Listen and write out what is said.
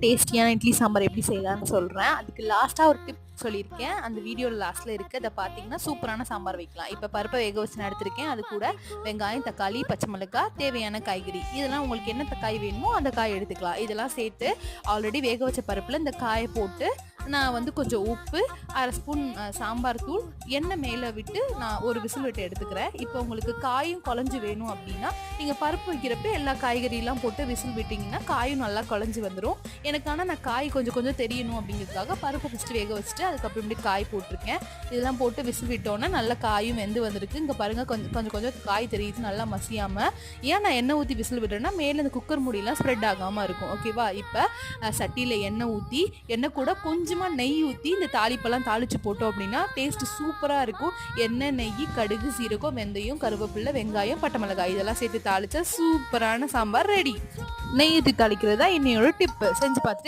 டேஸ்டியான இட்லி சாம்பார் எப்படி செய்யலாம்னு சொல்கிறேன். அதுக்கு லாஸ்ட்டாக ஒரு டிப் சொல்லியிருக்கேன். அந்த வீடியோவில் லாஸ்ட்டில் இருக்குது. அதை பார்த்தீங்கன்னா சூப்பரான சாம்பார் வைக்கலாம். இப்போ பருப்பை வேக வச்சு நான் எடுத்திருக்கேன். அது கூட வெங்காயம், தக்காளி, பச்சை மிளகாய், தேவையான காய்கறி இதெல்லாம் உங்களுக்கு என்ன காய் வேணுமோ அந்த காய் எடுத்துக்கலாம். இதெல்லாம் சேர்த்து ஆல்ரெடி வேக வச்ச பருப்பில் இந்த காயை போட்டு நான் வந்து கொஞ்சம் உப்பு, 1/2 ஸ்பூன் சாம்பார் தூள், எண்ணெய் மேலே விட்டு நான் ஒரு விசில் விட்டு எடுத்துக்கிறேன். இப்போ உங்களுக்கு காயும் குழஞ்சி வேணும் அப்படின்னா நீங்கள் பருப்பு வைக்கிறப்ப எல்லா காய்கறியெல்லாம் போட்டு விசில் விட்டிங்கன்னா காயும் நல்லா குழஞ்சி வந்துடும். எனக்கு ஆனால் நான் காய் கொஞ்சம் கொஞ்சம் தெரியணும் அப்படிங்கிறதுக்காக பருப்பு ஃபஸ்ட்டு வேக வச்சுட்டு அதுக்கப்புறமேட்டு காய் போட்டிருக்கேன். இதெல்லாம் போட்டு விசில் விட்டோன்னா நல்லா காயும் வெந்து வந்திருக்கு. இங்கே பாருங்கள் கொஞ்சம் காய் தெரியுது நல்லா மசியாமல். ஏன் நான் எண்ணெய் ஊற்றி விசில் விடுறேன்னா மேலே இந்த குக்கர் மூடியெல்லாம் ஸ்ப்ரெட் ஆகாமல் இருக்கும். ஓகேவா? இப்போ சட்டியில் எண்ணெய் ஊற்றி எண்ணெய் கூட கொஞ்சமாக நெய் ஊற்றி இந்த தாளிப்பெல்லாம் தாளித்து போட்டோம் அப்படின்னா டேஸ்ட்டு சூப்பராக இருக்கும். எண்ணெய், நெய், கடுகு, சீரகம், வெந்தயம், கருவேப்பிலை, வெங்காயம், பட்டை மிளகாய் இதெல்லாம் சேர்த்து தாளித்தா சூப்பரான சாம்பார் ரெடி. நெய் ஊற்றி தாளிக்கிறதா இன்னையோட டிப்பு. செஞ்சு பார்த்துட்டு